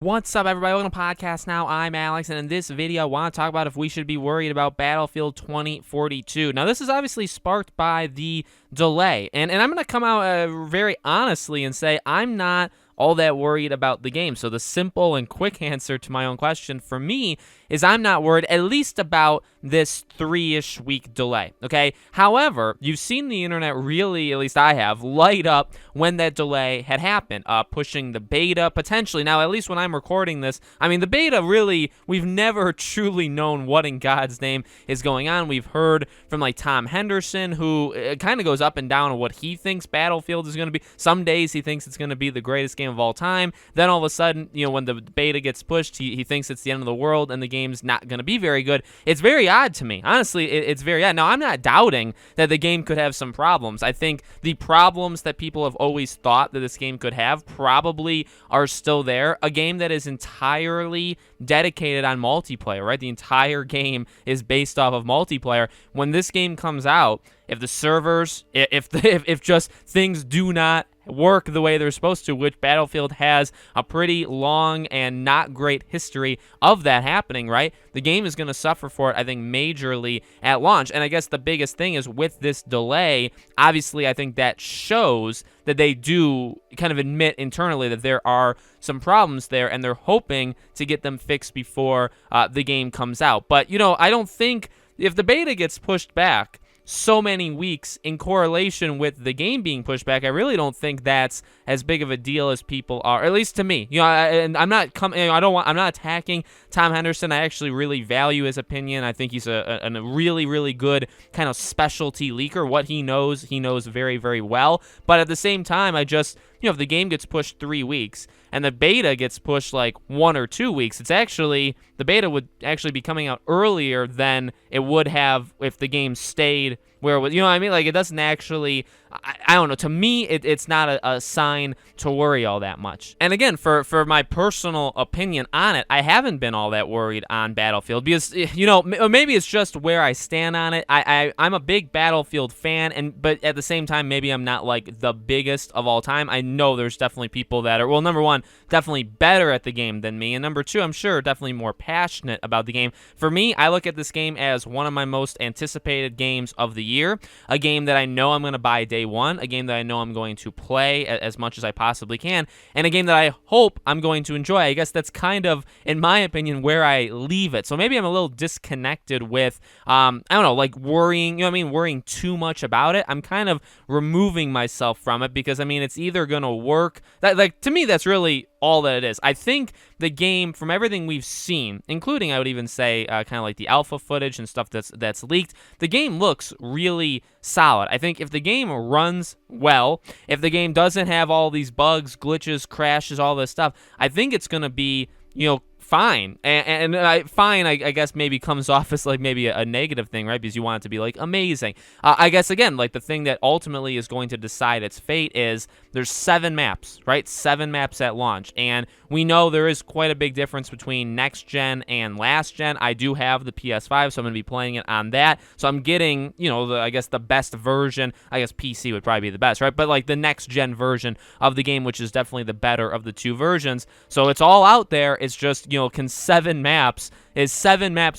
What's up, everybody? Welcome to Podcast Now. I'm Alex, and in this video, I want to talk about if we should be worried about Battlefield 2042. Now, this is obviously sparked by the delay, and I'm going to come out very honestly and say I'm not all that worried about the game. So the simple and quick answer to my own question for me is I'm not worried, at least about this 3-ish week delay, okay? However, you've seen the internet really, at least I have, light up when that delay had happened, pushing the beta potentially. Now, at least when I'm recording this, I mean, the beta really, we've never truly known what in God's name is going on. We've heard from like Tom Henderson, who kind of goes up and down on what he thinks Battlefield is going to be. Some days he thinks it's going to be the greatest game of all time. Then all of a sudden, you know, when the beta gets pushed, he thinks it's the end of the world and the game's not going to be very good. It's very odd to me. Honestly, it's very odd. Now, I'm not doubting that the game could have some problems. I think the problems that people have always thought that this game could have probably are still there. A game that is entirely dedicated on multiplayer, right? The entire game is based off of multiplayer. When this game comes out, if the servers, if just things do not work the way they're supposed to, which Battlefield has a pretty long and not great history of that happening, right? The game is going to suffer for it, I think, majorly at launch. And I guess the biggest thing is with this delay, obviously, I think that shows that they do kind of admit internally that there are some problems there, and they're hoping to get them fixed before the game comes out. But, you know, I don't think if the beta gets pushed back so many weeks in correlation with the game being pushed back, I really don't think that's as big of a deal as people are, at least to me. You know, and I'm not I'm not attacking Tom Henderson. I actually really value his opinion. I think he's a really, really good kind of specialty leaker. What he knows very, very well. But at the same time, if the game gets pushed 3 weeks and the beta gets pushed like 1 or 2 weeks, the beta would actually be coming out earlier than it would have if the game stayed where it was. You know what I mean? Like, it doesn't actually, I don't know. To me, it's not a sign to worry all that much. And again, for my personal opinion on it, I haven't been all that worried on Battlefield because, you know, maybe it's just where I stand on it. I'm a big Battlefield fan, but at the same time, maybe I'm not like the biggest of all time. I know there's definitely people that are, well, number one, definitely better at the game than me, and number two, I'm sure definitely more passionate about the game. For me, I look at this game as one of my most anticipated games of the year, a game that I know I'm going to buy day one, a game that I know I'm going to play as much as I possibly can, and a game that I hope I'm going to enjoy. I guess that's kind of, in my opinion, where I leave it. So maybe I'm a little disconnected with, I don't know, like worrying, you know what I mean, worrying too much about it. I'm kind of removing myself from it because, I mean, it's either going to work. Like, to me, that's really all that it is. I think the game, from everything we've seen, including, I would even say, kind of like the alpha footage and stuff that's leaked, the game looks really solid. I think if the game runs well, if the game doesn't have all these bugs, glitches, crashes, all this stuff, I think it's going to be, you know, fine. And fine, I guess, maybe comes off as like maybe a negative thing, right? Because you want it to be like amazing. I guess, again, like the thing that ultimately is going to decide its fate is there's 7 maps, right? 7 maps at launch. And we know there is quite a big difference between next gen and last gen. I do have the PS5, so I'm going to be playing it on that. So I'm getting, you know, I guess the best version. I guess PC would probably be the best, right? But like the next gen version of the game, which is definitely the better of the two versions. So it's all out there. It's just, you know, can 7 maps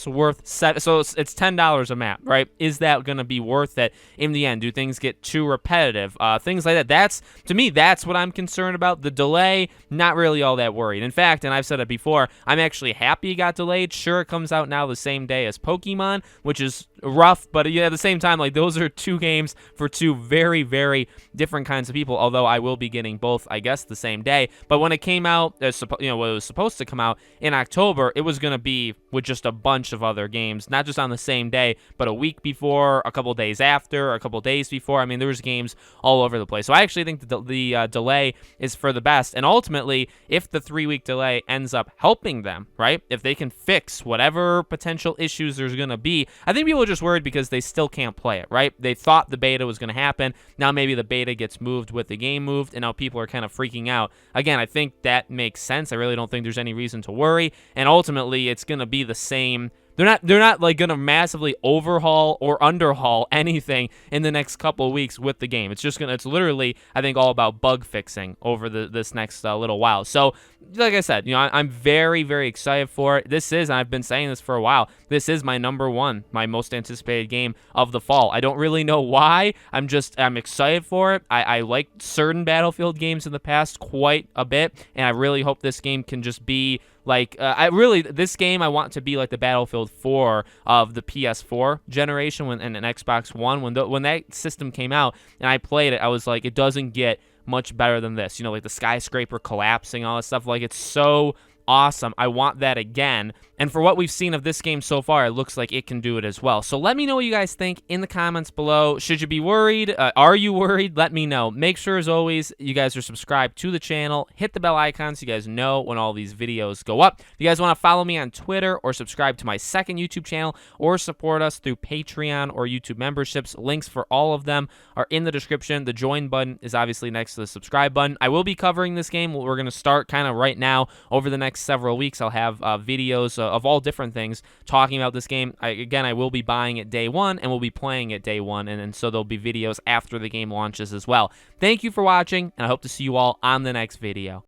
worth so it's $10 a map, right? Is that going to be worth it in the end? Do things get too repetitive? Things like that. That's, to me, that's what I'm concerned about. The delay, not really all that worried. In fact, and I've said it before, I'm actually happy it got delayed. Sure, it comes out now the same day as Pokemon, which is rough, but yeah, at the same time, like, those are 2 games for 2 very, very different kinds of people, although I will be getting both, I guess, the same day. But when it came out, when it was supposed to come out in October, it was going to be with just a bunch of other games, not just on the same day, but a week before, a couple days after, a couple days before. I mean, there was games all over the place. So I actually think that the delay is for the best. And ultimately, if the 3-week delay ends up helping them, right, if they can fix whatever potential issues there's going to be, I think people are just worried because they still can't play it, right? They thought the beta was going to happen. Now maybe the beta gets moved with the game moved, and now people are kind of freaking out. Again, I think that makes sense. I really don't think there's any reason to worry. And ultimately, it's going to be the same they're not like gonna massively overhaul or underhaul anything in the next couple of weeks with the game. It's literally, I think, all about bug fixing over this next little while. So, like I said, I'm very, very excited for it. And I've been saying this for a while, this is my number one, my most anticipated game of the fall. I don't really know why. I'm excited for it. I liked certain Battlefield games in the past quite a bit, and I really hope this game can just be like, this game I want to be like the Battlefield 4 of the PS4 generation and an Xbox One. When that system came out and I played it, I was like, it doesn't get much better than this. Like the skyscraper collapsing, all that stuff. Like, it's so awesome. I want that again. And for what we've seen of this game so far, it looks like it can do it as well. So let me know what you guys think in the comments below. Should you be worried? Are you worried? Let me know. Make sure, as always, you guys are subscribed to the channel. Hit the bell icon so you guys know when all these videos go up. If you guys want to follow me on Twitter or subscribe to my second YouTube channel or support us through Patreon or YouTube memberships, links for all of them are in the description. The join button is obviously next to the subscribe button. I will be covering this game. We're going to start kind of right now. Over the next several weeks, I'll have videos of all different things talking about this game. I will be buying it day one and we'll be playing it day one, and so there'll be videos after the game launches as well. Thank you for watching, and I hope to see you all on the next video.